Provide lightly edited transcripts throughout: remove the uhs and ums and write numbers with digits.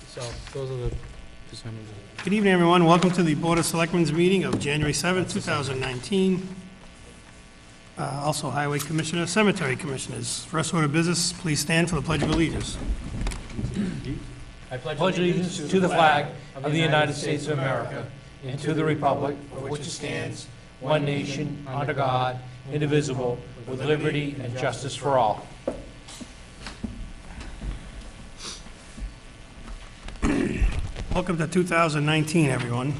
So those are the percentages. Good evening, everyone. Welcome to the Board of Selectmen's meeting of January 7th, 2019. Also Highway Commissioner, Cemetery Commissioners. First order of business, please stand for the Pledge of Allegiance. I pledge allegiance to the flag of the United States of America and to the republic for which it stands, one nation, under God, indivisible, with liberty and justice for all. Welcome to 2019, everyone.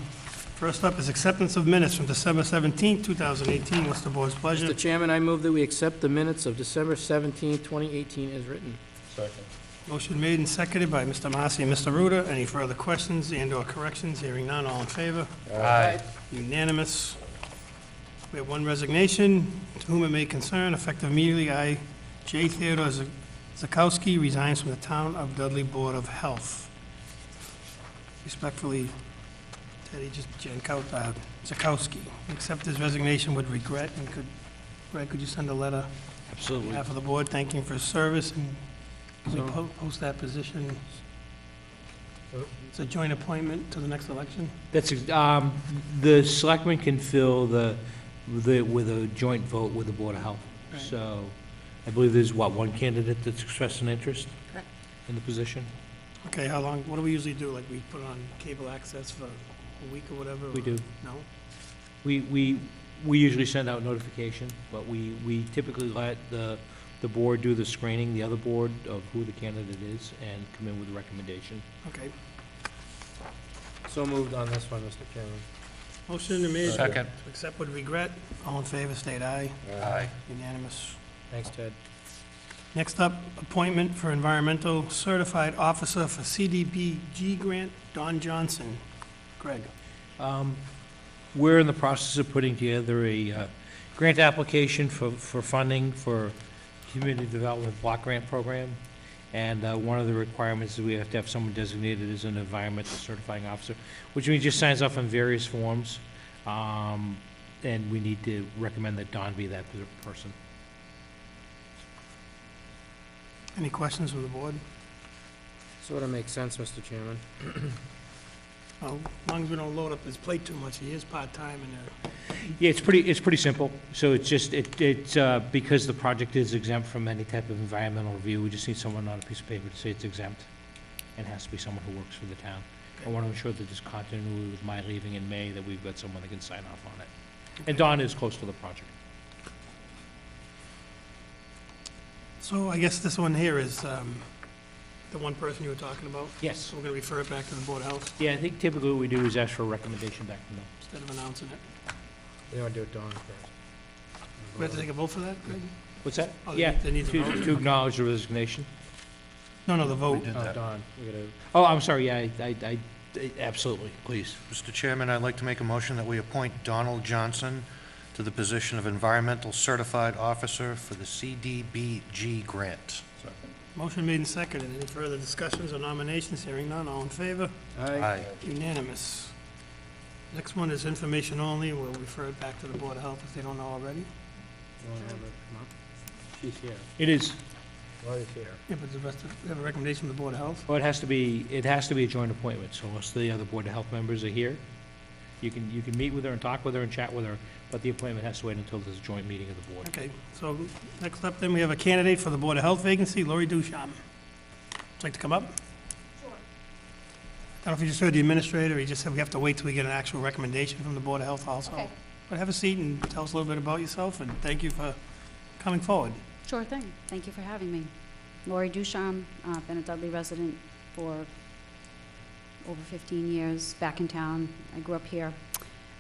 First up is acceptance of minutes from December 17th, 2018. What's the board's pleasure? Mr. Chairman, I move that we accept the minutes of December 17, 2018 as written. Second. Motion made and seconded by Mr. Marcy and Mr. Ruda. Any further questions and/or corrections? Hearing none, all in favor? Aye. Unanimous. We have one resignation, to whom it may concern, effective immediately. I, J. Theodore Zakowski, resigns from the Town of Dudley Board of Health. Respectfully, Teddy Zakowski. Accept his resignation with regret, and Greg, could you send a letter on Absolutely. behalf of the board thanking for his service, and can we post that position? It's a joint appointment to the next election? That's, the selectmen can fill with a joint vote with the Board of Health. Right. So, I believe there's, one candidate that's expressed an interest in the position? Okay, how long, what do we usually do? Like, we put it on cable access for a week or whatever? We do. No? We usually send out notification, but we typically let the board do the screening, the other board, of who the candidate is, and come in with a recommendation. Okay. So moved on this one, Mr. Chairman. Motion made. Second. To accept with regret. All in favor, state aye. Aye. Unanimous. Thanks, Ted. Next up, appointment for environmental certified officer for CDBG grant, Don Johnson. Greg. We're in the process of putting together a grant application for funding for community development block grant program. And one of the requirements is we have to have someone designated as an environmental certifying officer, which means just signs off on various forms. And we need to recommend that Don be that person. Any questions from the board? Sort of makes sense, Mr. Chairman. Well, as long as we don't load up his plate too much. He is part-time and Yeah, it's pretty simple. So it's just, it's because the project is exempt from any type of environmental review, we just need someone on a piece of paper to say it's exempt. And it has to be someone who works for the town. I want to ensure that there's continuity with my leaving in May, that we've got someone that can sign off on it. And Don is close to the project. So I guess this one here is the one person you were talking about? Yes. So we're going to refer it back to the Board of Health Yeah, I think typically what we do is ask for a recommendation back from them. instead of announcing it. You want to do it, Dawn, first? We have to take a vote for that, Greg? What's that? Oh, Yeah, they need to vote? to acknowledge the resignation. No, the vote. Oh, Dawn, we gotta, Oh, I'm sorry, yeah, I absolutely, please. Mr. Chairman, I'd like to make a motion that we appoint Donald Johnson to the position of Environmental Certified Officer for the CDBG grant. Motion made and seconded. Any further discussions or nominations? Hearing none, all in favor? Aye. Unanimous. Next one is information only. We'll refer it back to the Board of Health if they don't know already. you want to have her come up? She's here. It is, Lori's here. Yeah, but the rest of, we have a recommendation from the Board of Health? well, it has to be a joint appointment, so unless the other Board of Health members are here, you can meet with her and talk with her and chat with her, but the appointment has to wait until there's a joint meeting of the board. Okay, so next up then, we have a candidate for the Board of Health vacancy, Lori Ducharme. Would you like to come up? Sure. I don't know if you just heard the administrator, he just said we have to wait till we get an actual recommendation from the Board of Health also. Okay. But have a seat and tell us a little bit about yourself, and thank you for coming forward. Sure thing. Thank you for having me. Lori Ducharme, been a Dudley resident for over 15 years, back in town. I grew up here.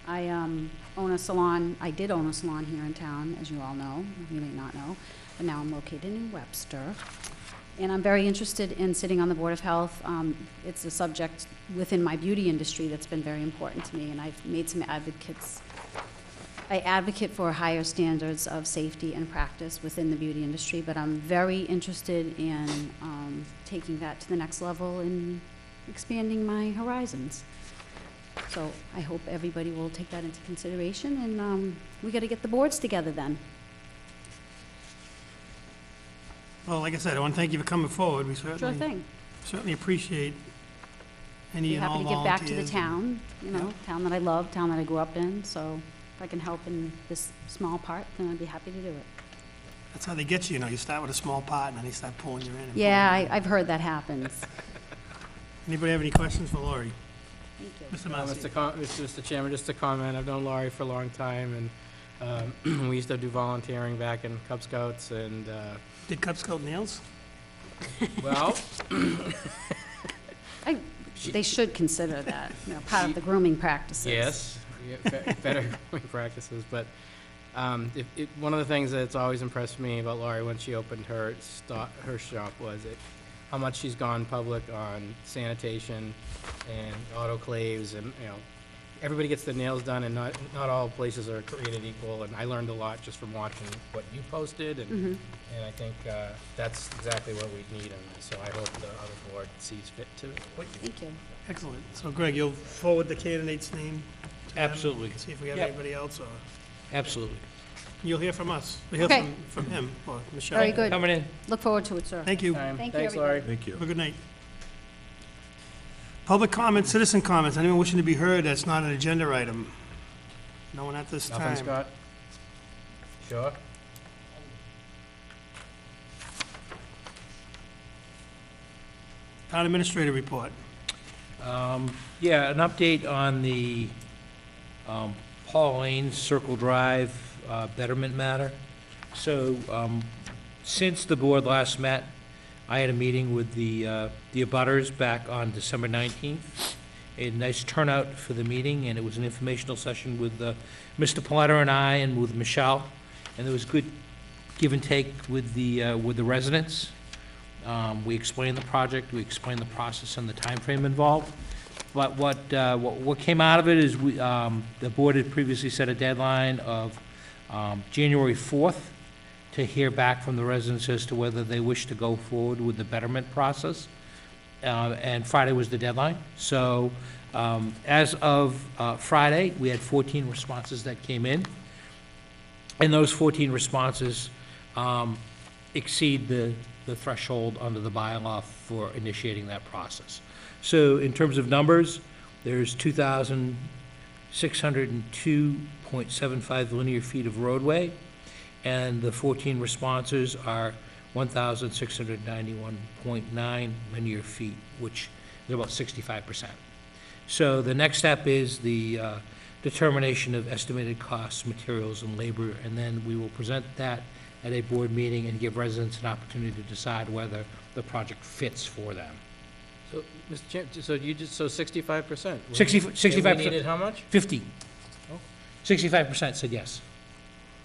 I own a salon. I did own a salon here in town, as you all know. You may not know, but now I'm located in Webster. And I'm very interested in sitting on the Board of Health. It's a subject within my beauty industry that's been very important to me, and I've made some advocates. I advocate for higher standards of safety and practice within the beauty industry, but I'm very interested in taking that to the next level and expanding my horizons. So I hope everybody will take that into consideration, and we got to get the boards together then. Well, like I said, I want to thank you for coming forward. We Sure certainly thing. appreciate Any Be and all happy to give back to the volunteers? town, you know, Yeah. town that I love, town that I grew up in, so if I can help in this small part, then I'd be happy to do it. That's how they get you, you know, you start with a small pot, and then they start pulling you in. and Yeah, pulling you in. I've heard that happens. Anybody have any questions for Lori? Thank you. Mr. Massey? Mr. Chairman, just a comment, I've known Laurie for a long time, and we used to do volunteering back in Cub Scouts, and, Did Cub Scout nails? well, They should consider that, you know, part of the grooming practices. yes, better practices, but one of the things that's always impressed me about Laurie when she opened her shop was how much she's gone public on sanitation and autoclaves, and, you know, everybody gets their nails done, and not all places are created equal, and I learned a lot just from watching what you posted, and I think that's exactly what we need, and so I hope the other board sees fit to what you. Thank you. Excellent. So Greg, you'll forward the candidate's name? to them? Absolutely. See if we have Yep. anybody else, or Absolutely. you'll hear from us. We'll hear Okay. from him, or Michelle. Very good. Coming in. Look forward to it, sir. Thank you. Time. Thank you, Thanks, everybody. Laurie. Thank you. Have a good night. Public comments, citizen comments, anyone wishing to be heard that's not an agenda item? No one at this time. Nothing, Scott? Sure? Town administrator report. Yeah, an update on the Paul Lane Circle Drive betterment matter. So, since the board last met, I had a meeting with the abutters back on December 19th. A nice turnout for the meeting, and it was an informational session with Mr. Paletter and I, and with Michelle, and there was good give and take with the residents. We explained the project, we explained the process and the time frame involved. But what came out of it is the board had previously set a deadline of January 4th to hear back from the residents as to whether they wish to go forward with the betterment process. And Friday was the deadline. So as of Friday, we had 14 responses that came in. And those 14 responses exceed the threshold under the bylaw for initiating that process. So in terms of numbers, there's 2,602.75 linear feet of roadway, and the 14 responses are 1,691.9 linear feet, which is about 65%. So the next step is the determination of estimated costs, materials, and labor, and then we will present that at a board meeting and give residents an opportunity to decide whether the project fits for them. So, Mr. Chair, so you just, so 65%? 65%. We needed how much? 50. Oh. 65% said yes.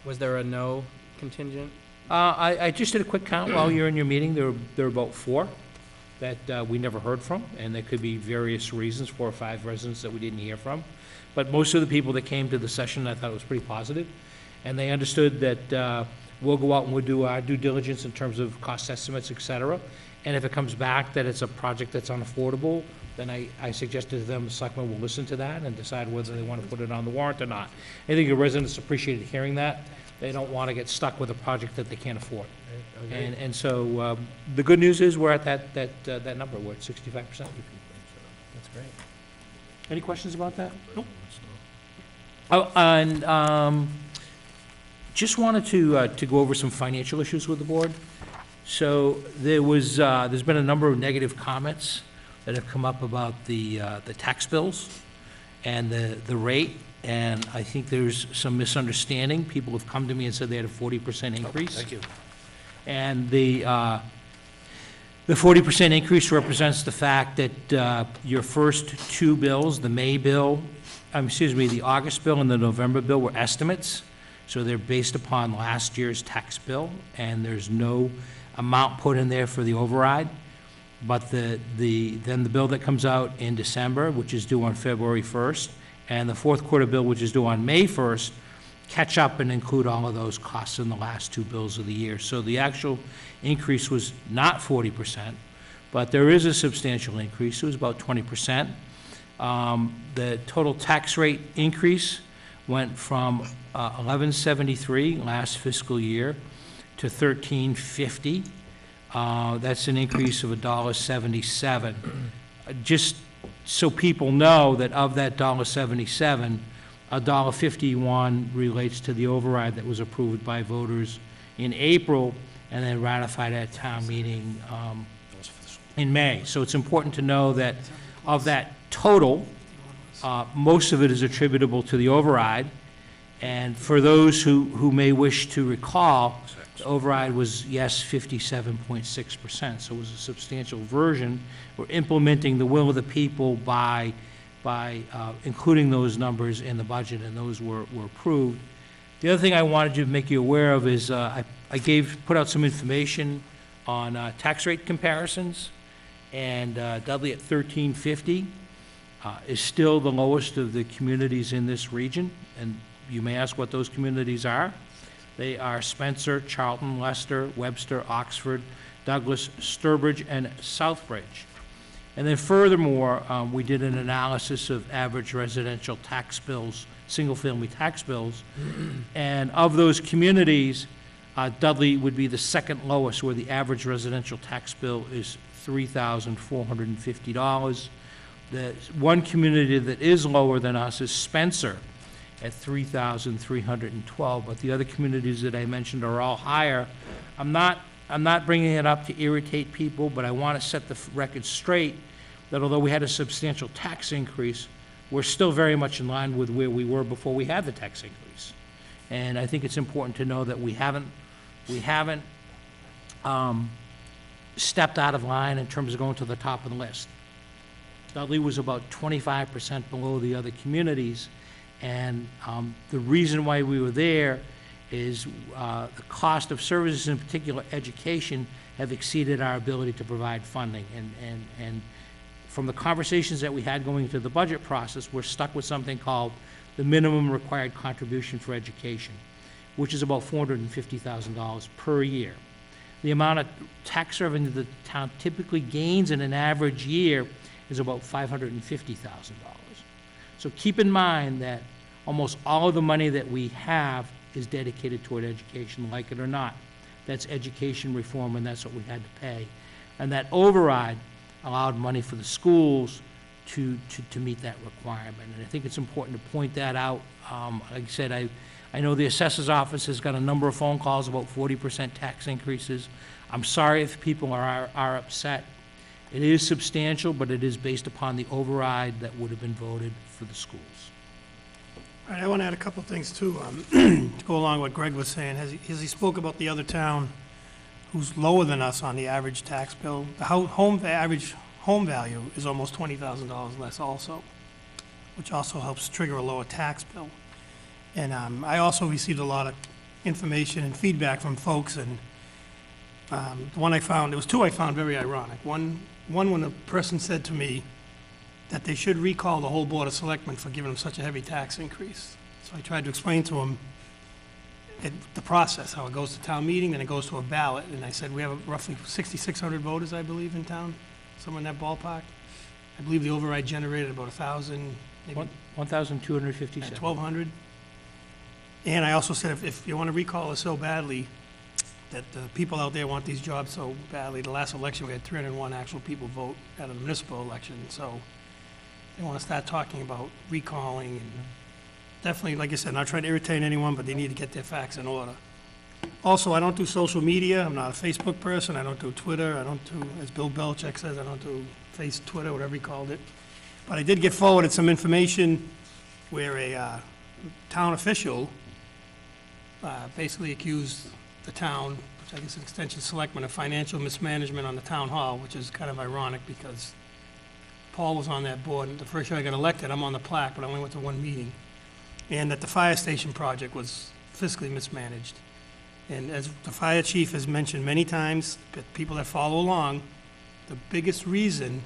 Was there a no contingent? I just did a quick count while you're in your meeting. There were about 4 that we never heard from, and there could be various reasons, 4 or 5 residents that we didn't hear from. But most of the people that came to the session, I thought it was pretty positive, and they understood that we'll go out and we'll do our due diligence in terms of cost estimates, et cetera. And if it comes back that it's a project that's unaffordable, then I suggested to them, the selectmen will listen to that and decide whether they want to put it on the warrant or not. I think the residents appreciated hearing that. They don't want to get stuck with a project that they can't afford. And so the good news is we're at that number. We're at 65%. That's great. Any questions about that? Nope. Oh, and just wanted to go over some financial issues with the board. So there's been a number of negative comments that have come up about the tax bills and the rate, and I think there's some misunderstanding. People have come to me and said they had a 40% increase. Thank you. And the 40% increase represents the fact that your first 2 bills, the May bill, the August bill and the November bill were estimates. So they're based upon last year's tax bill, and there's no amount put in there for the override. But then the bill that comes out in December, which is due on February 1st, and the fourth quarter bill, which is due on May 1st, catch up and include all of those costs in the last 2 bills of the year. So the actual increase was not 40%, but there is a substantial increase. It was about 20%. The total tax rate increase went from 1173 last fiscal year to 1350. That's an increase of $1.77. Just so people know that of that $1.77, $1.51 relates to the override that was approved by voters in April and then ratified at town meeting in May. So it's important to know that of that total, most of it is attributable to the override. And for those who may wish to recall, the override was, yes, 57.6%, so it was a substantial version. We're implementing the will of the people by including those numbers in the budget, and those were approved. The other thing I wanted to make you aware of is I put out some information on tax rate comparisons, and Dudley at $13.50 is still the lowest of the communities in this region, and you may ask what those communities are. They are Spencer, Charlton, Leicester, Webster, Oxford, Douglas, Sturbridge, and Southbridge. And then furthermore, we did an analysis of average residential tax bills, single-family tax bills, and of those communities, Dudley would be the second lowest, where the average residential tax bill is $3,450. The one community that is lower than us is Spencer at $3,312, but the other communities that I mentioned are all higher. I'm not bringing it up to irritate people, but I want to set the record straight that although we had a substantial tax increase, we're still very much in line with where we were before we had the tax increase. And I think it's important to know that we haven't stepped out of line in terms of going to the top of the list. Dudley was about 25% below the other communities, and the reason why we were there is the cost of services, in particular education, have exceeded our ability to provide funding. And from the conversations that we had going into the budget process, we're stuck with something called the minimum required contribution for education, which is about $450,000 per year. The amount of tax revenue the town typically gains in an average year is about $550,000. So keep in mind that almost all of the money that we have is dedicated toward education, like it or not. That's education reform, and that's what we had to pay. And that override allowed money for the schools to meet that requirement. And I think it's important to point that out. Like I said, I know the assessor's office has got a number of phone calls about 40% tax increases. I'm sorry if people are upset. It is substantial, but it is based upon the override that would have been voted for the schools. All right, I want to add a couple of things too, to go along with what Greg was saying. As he spoke about the other town who's lower than us on the average tax bill, the average home value is almost $20,000 less also, which also helps trigger a lower tax bill. And I also received a lot of information and feedback from folks, and the one I found, there was two I found very ironic. One when a person said to me that they should recall the whole Board of Selectmen for giving them such a heavy tax increase. So I tried to explain to them the process, how it goes to town meeting, then it goes to a ballot, and I said we have roughly 6,600 voters, I believe, in town, somewhere in that ballpark. I believe the override generated about 1,000, maybe 1,257. 1,200. And I also said, if you want to recall it so badly, that the people out there want these jobs so badly, the last election, we had 301 actual people vote at a municipal election, so they want to start talking about recalling, and definitely, like I said, not trying to irritate anyone, but they need to get their facts in order. Also, I don't do social media. I'm not a Facebook person. I don't do Twitter. I don't do, as Bill Belichick says, I don't do Twitter, whatever he called it. But I did get forwarded some information where a town official basically accused the town, which I guess is Extension Selectmen, of financial mismanagement on the town hall, which is kind of ironic because Paul was on that board. And the first year I got elected, I'm on the plaque, but I only went to one meeting. And that the fire station project was fiscally mismanaged. And as the fire chief has mentioned many times, but people that follow along, the biggest reason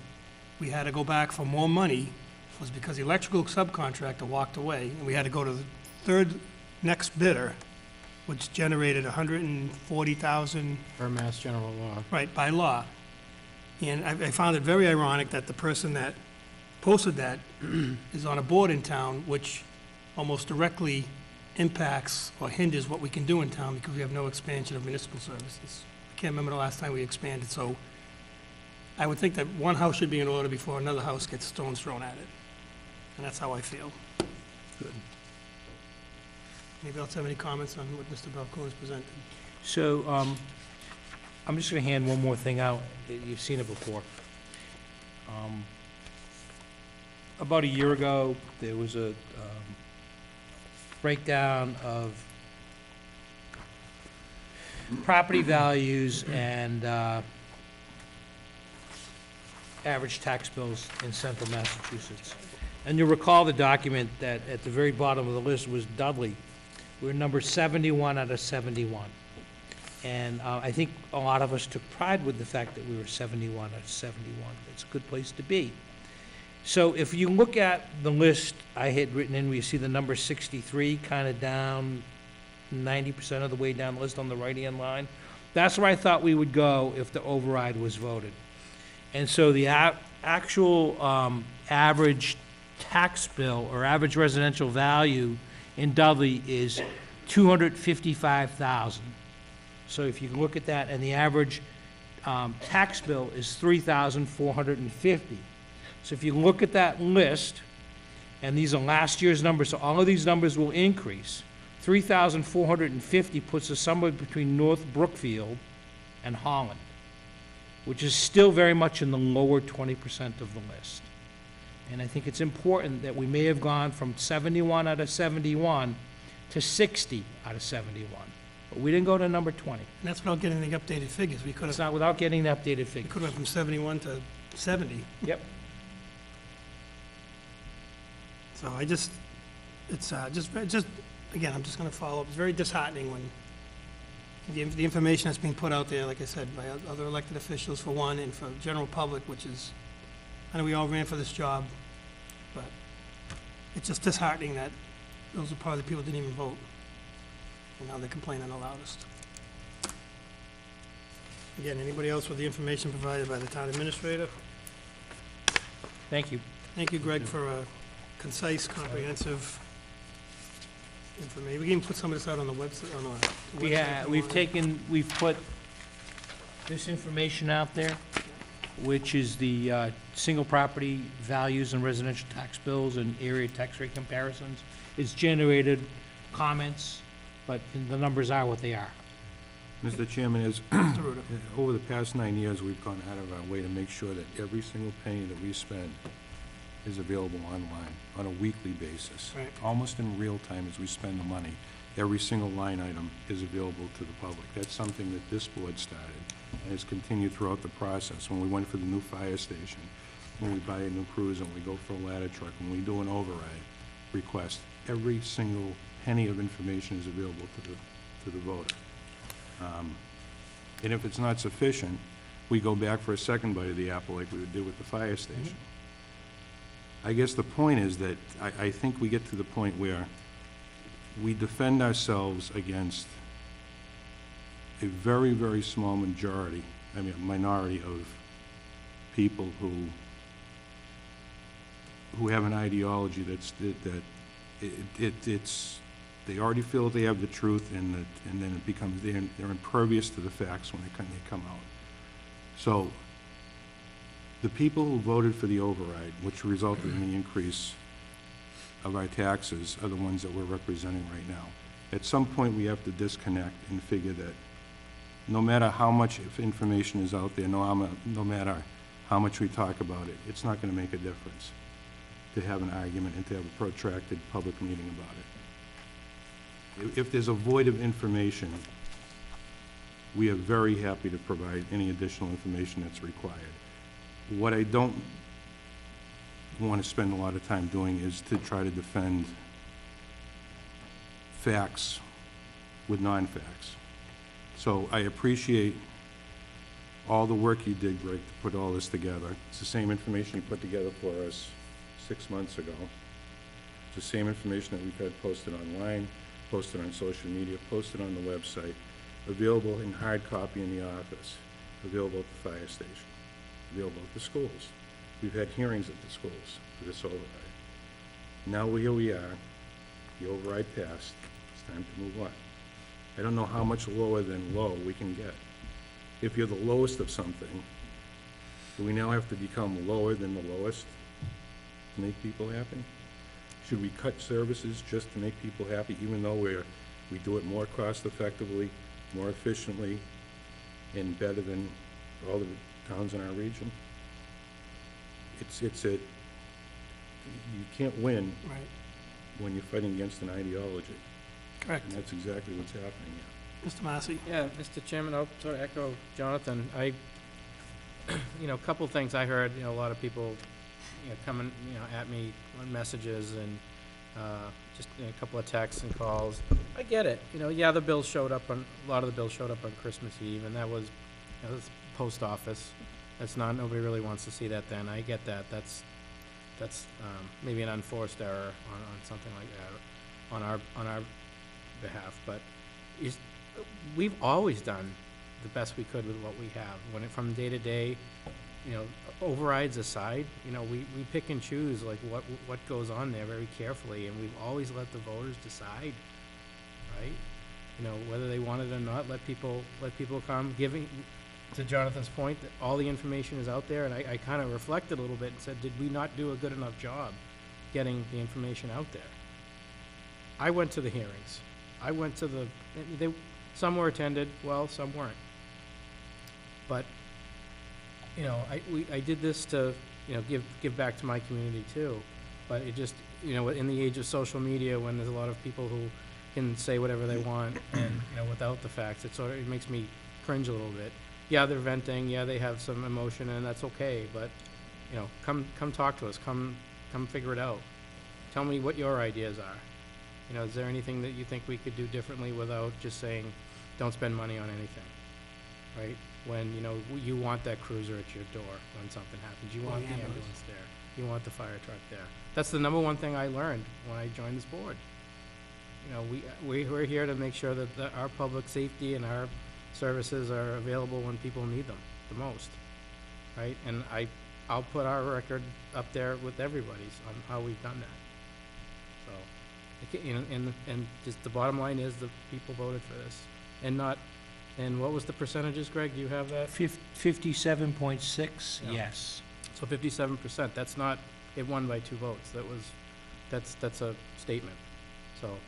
we had to go back for more money was because the electrical subcontractor walked away, and we had to go to the third next bidder, which generated $140,000. Per Mass General Law. Right, by law. And I found it very ironic that the person that posted that is on a board in town, which almost directly impacts or hinders what we can do in town because we have no expansion of municipal services. I can't remember the last time we expanded, so I would think that one house should be in order before another house gets stones thrown at it. And that's how I feel. Good. Anybody else have any comments on what Mr. Belcourt has presented? So, I'm just gonna hand one more thing out. You've seen it before. About a year ago, there was a breakdown of property values and average tax bills in central Massachusetts. And you'll recall the document that at the very bottom of the list was Dudley. We're number 71 out of 71. And I think a lot of us took pride with the fact that we were 71 out of 71. It's a good place to be. So if you look at the list I had written in, where you see the number 63 kind of down 90% of the way down the list on the right-hand line, that's where I thought we would go if the override was voted. And so the actual average tax bill or average residential value in Dudley is $255,000. So if you look at that, and the average tax bill is $3,450. So if you look at that list, and these are last year's numbers, so all of these numbers will increase. 3,450 puts us somewhere between North Brookfield and Holland, which is still very much in the lower 20% of the list. And I think it's important that we may have gone from 71 out of 71 to 60 out of 71. But we didn't go to number 20. And that's without getting the updated figures. We could It's have, not without getting the updated we figure. could have went from 71 to 70. Yep. So I just, it's just, again, I'm just gonna follow up. It's very disheartening when the information that's being put out there, like I said, by other elected officials for one, and for the general public, which is, I know we all ran for this job, but it's just disheartening that those are probably the people that didn't even vote. And now they're complaining the loudest. Again, anybody else with the information provided by the town administrator? Thank you. Thank you, Greg, for a concise, comprehensive information. We can even put some of this out on the website, on the website. We've put this information out there, which is the single property values and residential tax bills and area tax rate comparisons. It's generated comments, but the numbers are what they are. Mr. Chairman, Mr. Ruda. over the past 9 years, we've gone out of our way to make sure that every single penny that we spend is available online on a weekly basis. Right. Almost in real time as we spend the money, every single line item is available to the public. That's something that this board started and has continued throughout the process. When we went for the new fire station, when we buy a new cruiser, when we go for a ladder truck, when we do an override request, every single penny of information is available to the voter. And if it's not sufficient, we go back for a second bite of the apple like we would do with the fire station. I guess the point is that I think we get to the point where we defend ourselves against a very, very small majority, I mean, a minority of people who have an ideology it's they already feel that they have the truth, and then it becomes they're impervious to the facts when they come out. So the people who voted for the override, which resulted in the increase of our taxes, are the ones that we're representing right now. At some point, we have to disconnect and figure that no matter how much information is out there, no matter how much we talk about it, it's not going to make a difference to have an argument and to have a protracted public meeting about it. If there's a void of information, we are very happy to provide any additional information that's required. What I don't want to spend a lot of time doing is to try to defend facts with non-facts. So I appreciate all the work you did, Greg, to put all this together. It's the same information you put together for us 6 months ago. It's the same information that we've had posted online, posted on social media, posted on the website, available in hard copy in the office, available at the fire station, available at the schools. We've had hearings at the schools for this override. Now here we are, the override passed, it's time to move on. I don't know how much lower than low we can get. If you're the lowest of something, Do we now have to become lower than the lowest to make people happy? Should we cut services just to make people happy, even though we do it more cost-effectively, more efficiently, and better than all the towns in our region? You can't win Right, when you're fighting against an ideology, correct. and that's exactly what's happening here. Mr. Massey? Yeah, Mr. Chairman, I'll sort of echo Jonathan. A couple things I heard, a lot of people, coming, at me on messages and, just a couple of texts and calls. I get it, yeah, the bills showed up a lot of the bills showed up on Christmas Eve, and that was, that's post office. That's not, nobody really wants to see that then. I get that. That's maybe an unforced error on something like that, on our behalf, but we've always done the best we could with what we have. From day to day, overrides aside, we pick and choose like what goes on there very carefully, and we've always let the voters decide, right? Whether they want it or not, let people come. Giving, to Jonathan's point, that all the information is out there, and I kind of reflected a little bit and said, did we not do a good enough job getting the information out there? I went to the hearings. I went to some were attended, well, some weren't. But, I did this to, give back to my community too. But it just, in the age of social media, when there's a lot of people who can say whatever they want and, without the facts, it makes me cringe a little bit. Yeah, they're venting, yeah, they have some emotion, and that's okay, but, come talk to us, come figure it out. Tell me what your ideas are. Is there anything that you think we could do differently without just saying, don't spend money on anything, right? When, you want that cruiser at your door when something happens. You want the ambulance there. You want the fire truck there. That's the number one thing I learned when I joined this board. We're here to make sure that our public safety and our services are available when people need them the most, right? And I'll put our record up there with everybody's on how we've done that. So, and just the bottom line is the people voted for this, and what was the percentages, Greg? Do you have that? 57.6, Yeah. yes. So 57%. That's not, it won by 2 votes. That's a statement. So,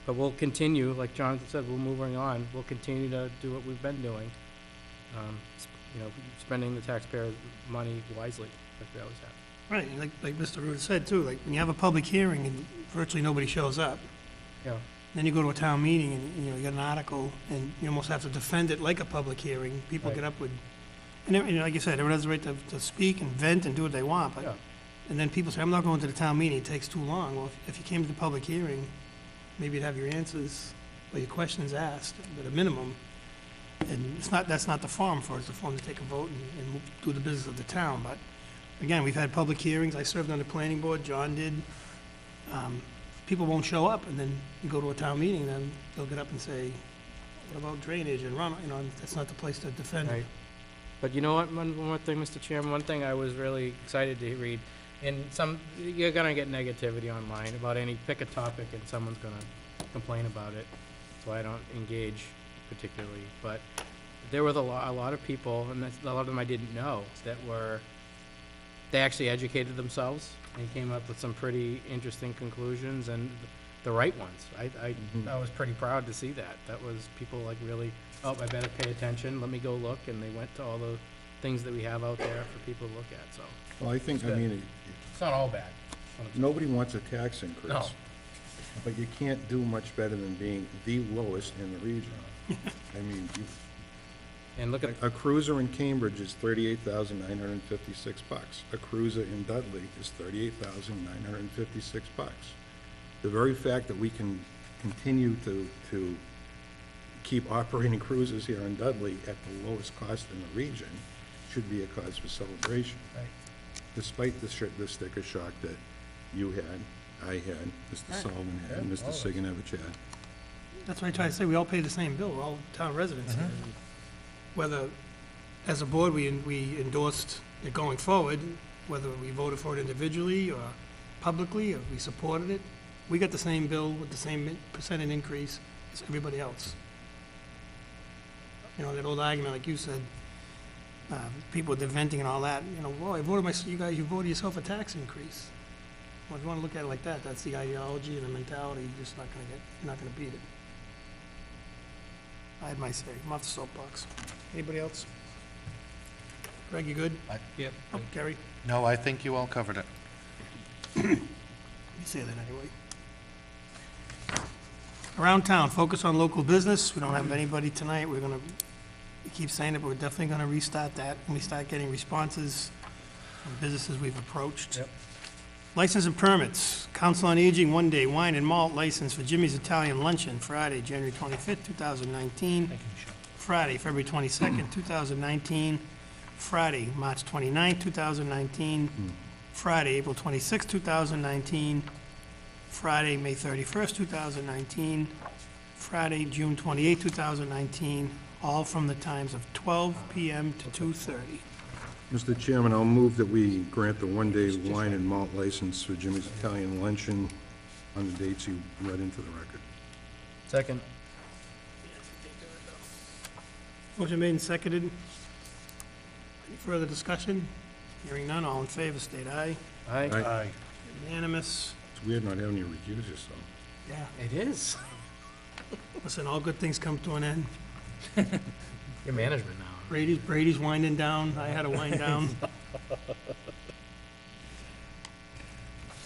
but we'll continue, like Jonathan said, we're moving on. We'll continue to do what we've been doing. Spending the taxpayers' money wisely, like we always have. Right, and like Mr. Ruda said too, like when you have a public hearing and virtually nobody shows up, Yeah. then you go to a town meeting and, you get an article and you almost have to defend it like a public hearing. People Right. get up with, and like you said, everyone has the right to speak and vent and do what they want, but, Yeah. and then people say, I'm not going to the town meeting, it takes too long. Well, if you came to the public hearing, maybe you'd have your answers or your questions asked at a minimum. And that's not the forum for it. It's the forum to take a vote and do the business of the town. But again, we've had public hearings. I served on the planning board. John did. People won't show up, and then you go to a town meeting, then they'll get up and say, what about drainage and runoff? That's not the place to defend it. Right. But you know what, one more thing, Mr. Chairman, one thing I was really excited to read, and you're gonna get negativity online about pick a topic and someone's gonna complain about it, so I don't engage particularly, but there was a lot of people, and a lot of them I didn't know, they actually educated themselves and came up with some pretty interesting conclusions, and the right ones. I was pretty proud to see that. That was people like really, I better pay attention, let me go look, and they went to all the things that we have out there for people to look at, so. Well, I think, It's not all bad. nobody wants a tax increase. No. But you can't do much better than being the lowest in the region. And look at, A cruiser in Cambridge is $38,956. A cruiser in Dudley is $38,956. The very fact that we can continue to keep operating cruisers here in Dudley at the lowest cost in the region should be a cause for celebration. Right. Despite the sticker shock that you had, I had, Mr. Sullivan had, and Mr. Siganovich had. That's what I try to say. We all pay the same bill. We're all town residents here. And whether, as a board, we endorsed it going forward, whether we voted for it individually or publicly, or we supported it, we got the same bill with the same percentage increase as everybody else. That old argument, like you said, people with the venting and all that, you know, whoa, you voted yourself a tax increase. Well, if you wanna look at it like that, that's the ideology and the mentality, you're just you're not gonna beat it. I had my say, I'm off the soapbox. Anybody else? Greg, you good? Yep. Oh, Gary, No, I think you all covered it. you say that anyway. Around town, focus on local business. We don't have anybody tonight. We keep saying it, but we're definitely gonna restart that when we start getting responses from businesses we've approached. Yep. License and permits. Council on Aging, one-day wine and malt license for Jimmy's Italian Luncheon, Friday, January 25th, 2019. Thank you, Michelle. Friday, February 22nd, 2019. Friday, March 29th, 2019. Friday, April 26th, 2019. Friday, May 31st, 2019. Friday, June 28th, 2019, all from the times of 12 PM to 2:30. Mr. Chairman, I'll move that we grant the one-day wine and malt license for Jimmy's Italian Luncheon on the dates you read into the record. Second. Motion made and seconded. Any further discussion? Hearing none, all in favor, state aye. Aye. Aye. Unanimous. It's weird not having you recuse yourself. Yeah, It is. listen, all good things come to an end. Your management now. Brady's winding down, I had to wind down.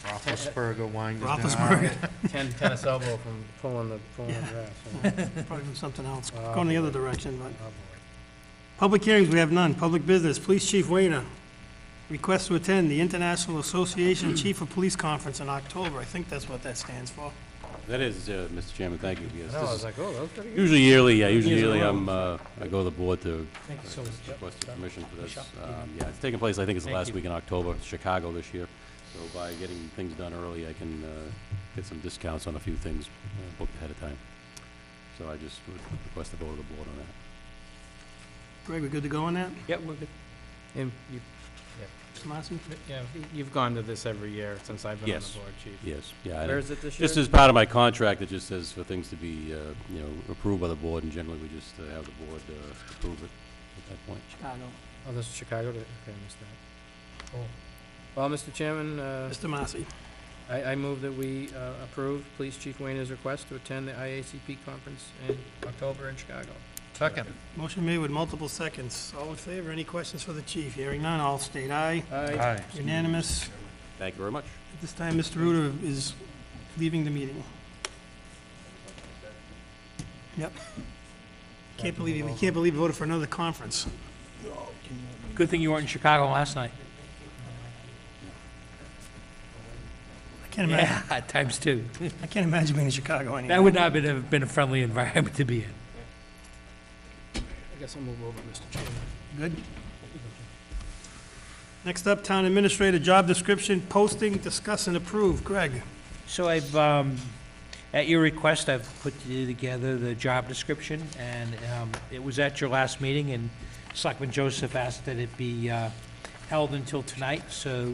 Roethlisberger wine is down. Roethlisberger, Tennis elbow from pulling the grass. Yeah. probably from something else, Oh, going the other direction, but. Oh, boy. Public hearings, we have none. Public business, Police Chief Wayner, request to attend the International Association Chief of Police Conference in October. I think that's what that stands for. That is, Mr. Chairman, thank you. Yes, No, I this was is like, oh, that was pretty good. usually yearly, yeah, Years in a usually row. I go to the board to Thank you so much. request your permission for this. Sure. Yeah, it's taking place, I think it's the Thank last you. week in October, Chicago this year. So by getting things done early, I can get some discounts on a few things booked ahead of time. So I just would request a vote of the board on that. Greg, we good to go on that? Yep, we're good. And you, Mr. Massey? yeah, you've gone to this every year since I've been on Yes. the board, Chief. Yes, yeah. I- Where is it this year? Just as part of my contract, it just says for things to be, approved by the board, and generally we just have the board approve it at that point. Chicago. Oh, this is Chicago? Okay, I missed that. Well, Mr. Chairman, Mr. Massey? I move that we approve Police Chief Wayner's request to attend the IACP conference in October in Chicago. Second. Motion made with multiple seconds. All in favor? Any questions for the chief? Hearing none, all state aye. Aye. Unanimous. Thank you very much. At this time, Mr. Ruder is leaving the meeting. Yep. We can't believe he voted for another conference. Good thing you weren't in Chicago last night. I can't imagine, Yeah, times two. I can't imagine being in Chicago anymore. That would not have been a friendly environment to be in. I guess I'll move over, Mr. Chairman. Good. Next up, town administrator, job description, posting, discuss, and approve. Greg? So I've, at your request, I've put together the job description, and it was at your last meeting, and Selectman Joseph asked that it be held until tonight, so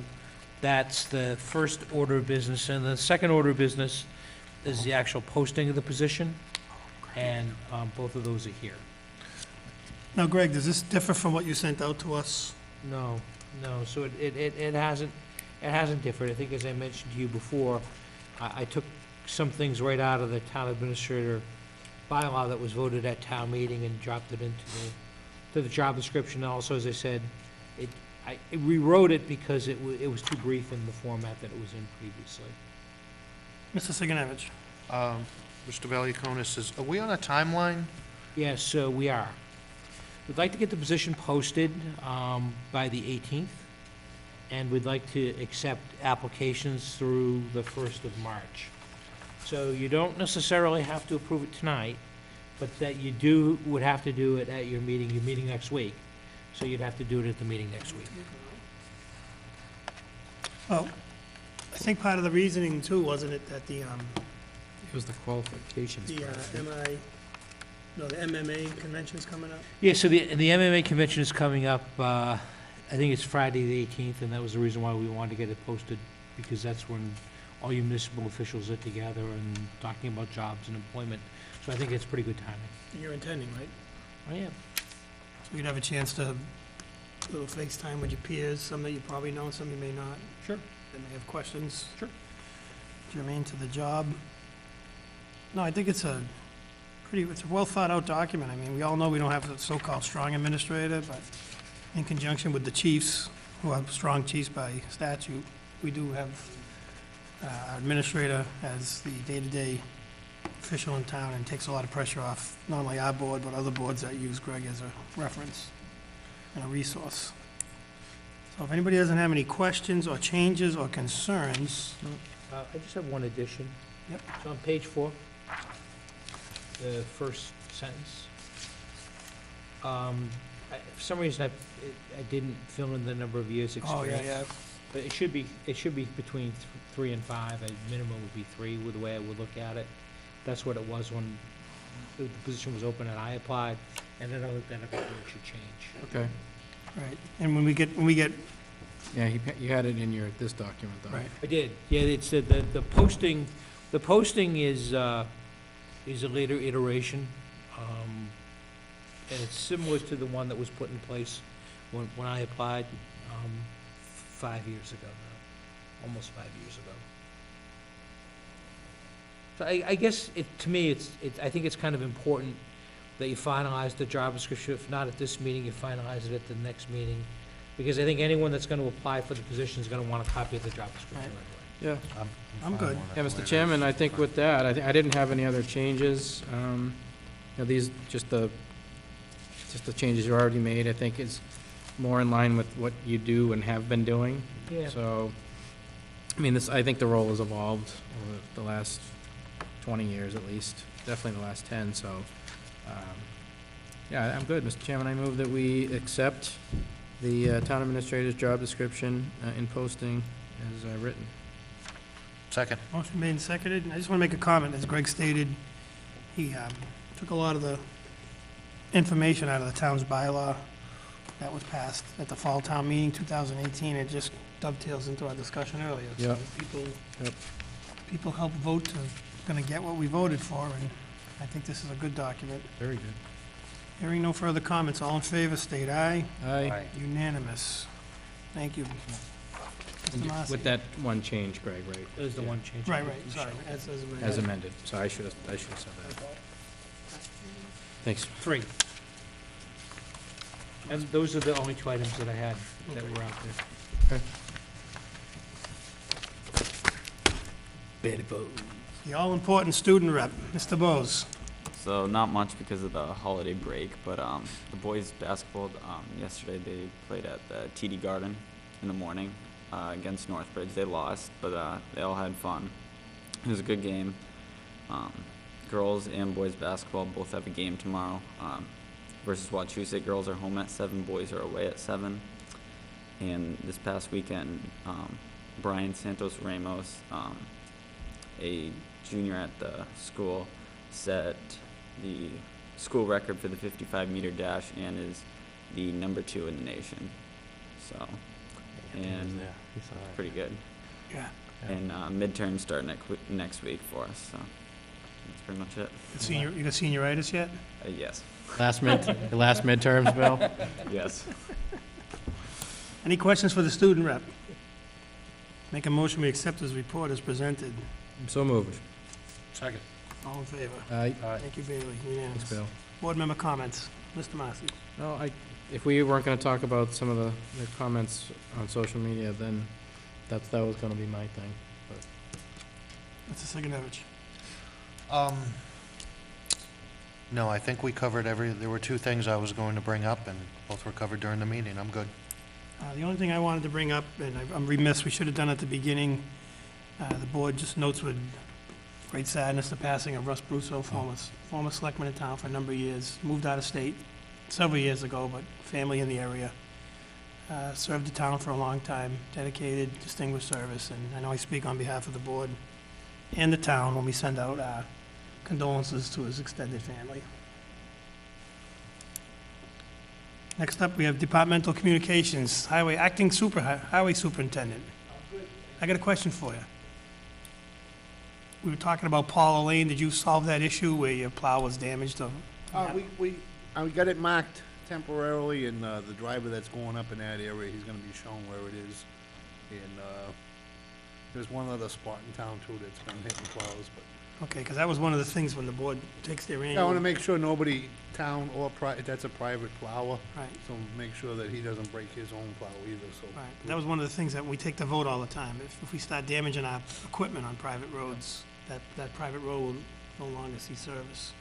that's the first order of business. And the second order of business is the actual posting of the position, and both of those are here. Now, Greg, does this differ from what you sent out to us? No, so it hasn't differed. I think, as I mentioned to you before, I took some things right out of the town administrator bylaw that was voted at town meeting and dropped it into the job description. Also, as I said, I rewrote it because it was too brief in the format that it was in previously. Mr. Sigenovich? Mr. Valiakonis says, are we on a timeline? Yes, so we are. We'd like to get the position posted by the 18th, and we'd like to accept applications through the 1st of March. So you don't necessarily have to approve it tonight, but that you would have to do it at your meeting next week. So you'd have to do it at the meeting next week. Well, I think part of the reasoning too, wasn't it, that the It was the qualifications. the MMA convention's coming up? Yeah, so the MMA convention is coming up, I think it's Friday the 18th, and that was the reason why we wanted to get it posted, because that's when all your municipal officials are together and talking about jobs and employment. So I think it's pretty good timing. You're intending, right? Oh, yeah. So we'd have a chance to A little FaceTime with your peers, some that you probably know, some you may not. Sure. That may have questions. Sure. Germane to the job. No, I think it's a well-thought-out document. I mean, we all know we don't have a so-called strong administrator, but in conjunction with the chiefs, who are strong chiefs by statute, we do have our administrator as the day-to-day official in town and takes a lot of pressure off not only our board, but other boards that use Greg as a reference and a resource. So if anybody doesn't have any questions or changes or concerns, I just have one addition. Yep. So on page 4, the first sentence. For some reason, I didn't fill in the number of years experience. yeah. But it should be between 3 and 5. A minimum would be 3 with the way I would look at it. That's what it was when the position was open and I applied, and then I looked at it, it should change. Okay. Right, and when we get, Yeah, you had it in this document, though. right, I did, yeah, it said that the posting is a later iteration, and it's similar to the one that was put in place when I applied, 5 years ago now, almost 5 years ago. So I guess to me, I think it's kind of important that you finalize the job description. If not at this meeting, you finalize it at the next meeting. Because I think anyone that's gonna apply for the position is gonna want a copy of the job description right away. Yeah. I'm good. Yeah, Mr. Chairman, I think with that, I didn't have any other changes. These, just the changes you already made, I think is more in line with what you do and have been doing. Yeah. So, I mean, I think the role has evolved over the last 20 years at least, definitely the last 10, so, yeah, I'm good. Mr. Chairman, I move that we accept the town administrator's job description in posting as written. Second. Motion made and seconded. I just want to make a comment. As Greg stated, he took a lot of the information out of the town's bylaw that was passed at the fall town meeting 2018. It just dovetails into our discussion earlier. Yep. So people help vote to, going to get what we voted for, and I think this is a good document. Very good. Hearing no further comments, all in favor, state aye. Aye. Unanimous. Thank you. Mr. Marcy. With that one change, Greg, right? There's the one change. Right, sorry, as amended. As amended, so I should have said that. Thanks. 3. And those are the only 2 items that I had that were out there. The all-important student rep, Mr. Bose. So not much because of the holiday break, but the boys basketball, yesterday they played at the TD Garden in the morning against Northbridge. They lost, but they all had fun. It was a good game. Girls and boys basketball both have a game tomorrow versus Wachusett. Girls are home at 7, boys are away at 7. And this past weekend, Brian Santos Ramos, a junior at the school, set the school record for the 55-meter dash and is the number 2 in the nation. So, and pretty good. Yeah. And midterms start next week for us. So that's pretty much it. You got senioritis yet? Yes. Last midterms, Bill? Yes. Any questions for the student rep? Make a motion, we accept his report as presented. So moved. Second. All in favor? Aye. Thank you, Bailey. Unanimous. Thanks, Bill. Board member comments. Mr. Marcy. No, if we weren't gonna talk about some of the comments on social media, then that was gonna be my thing. Mr. Siganovich. No, I think we covered there were 2 things I was going to bring up, and both were covered during the meeting. I'm good. The only thing I wanted to bring up, and I'm remiss, we should have done it at the beginning, the board just notes with great sadness the passing of Russ Brusso, former selectman in town for a number of years, moved out of state several years ago, but family in the area. Served the town for a long time, dedicated, distinguished service, and I know I speak on behalf of the board and the town when we send out condolences to his extended family. Next up, we have departmental communications, acting highway superintendent. I got a question for you. We were talking about Paula Lane. Did you solve that issue where your plow was damaged? We got it marked temporarily, and the driver that's going up in that area, he's gonna be shown where it is. And there's one other spot in town too that's been hitting plows, but Okay, because that was one of the things when the board takes their annual. I wanna make sure nobody, town or that's a private plower, Right, so make sure that he doesn't break his own plow either, so. right. That was one of the things that we take the vote all the time. If we start damaging our equipment on private roads, that private road will no longer see service.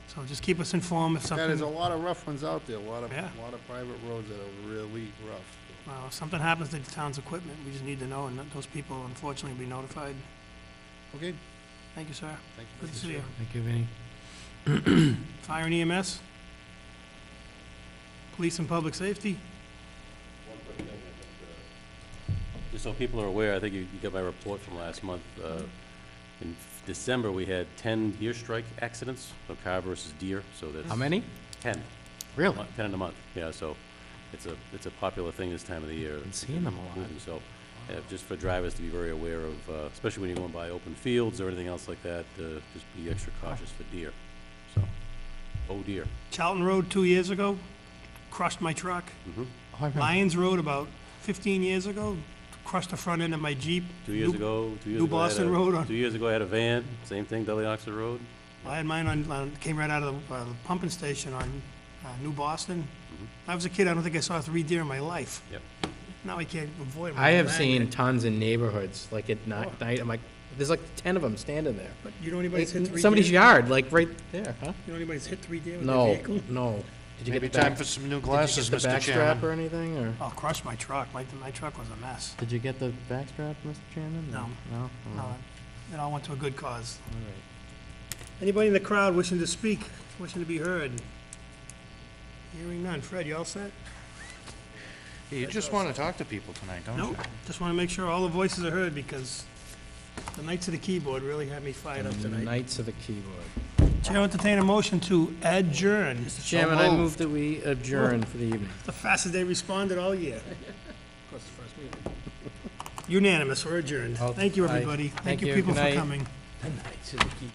So just keep us informed if Yeah, something. there's a lot of rough ones out there, a lot of Yeah. private roads that are really rough. Well, if something happens to the town's equipment, we just need to know, and those people unfortunately will be notified. Okay, Thank you, sir. thank you. Good to see you. Thank you, Vinnie. Fire and EMS? Police and public safety? Just so people are aware, I think you got my report from last month. In December, we had 10 deer strike accidents, so car versus deer, so that's. How many? 10. Really? 10 in a month, yeah, so it's a popular thing this time of the year. Been seeing them a lot. And so, just for drivers to be very aware of, especially when you're going by open fields or anything else like that, just be extra cautious for deer, so, oh dear. Charlton Road 2 years ago, crushed my truck. Mhm. Oh, I remember. Lions Road about 15 years ago, crushed the front end of my Jeep. 2 years ago, New Boston Road on. 2 years ago, I had a van, same thing, Dudley Oxford Road. I had mine came right out of the pumping station on New Boston. Mhm. I was a kid, I don't think I saw 3 deer in my life. Yep. Now I can't avoid them. I have seen tons in neighborhoods, like at night, I'm like, there's like 10 of them standing there. But you know anybody's hit 3 deer? Somebody's yard, like right there, huh? You know anybody's hit 3 deer with their No, vehicle? no. Did you Maybe get the time back, for some new did you glasses, get the Mr. back strap Chairman. or anything, or? Oh, crushed my truck. My truck was a mess. Did you get the back strap, Mr. Chairman? No. No? No, it all went to a good cause. All right. Anybody in the crowd wishing to speak, wishing to be heard? Hearing none. Fred, you all set? You just want to talk to people tonight, don't you? Nope. Just want to make sure all the voices are heard because the Knights of the Keyboard really had me fired up tonight. Knights of the keyboard. Chair will entertain a motion to adjourn. Mr. Chairman, I moved. move that we adjourn for the evening. The fastest they responded all year. Unanimous, we're adjourned. Oh, Thank you, aye. everybody. Thank Thank you, you. people, Good for night. coming. The Knights of the Keyboard.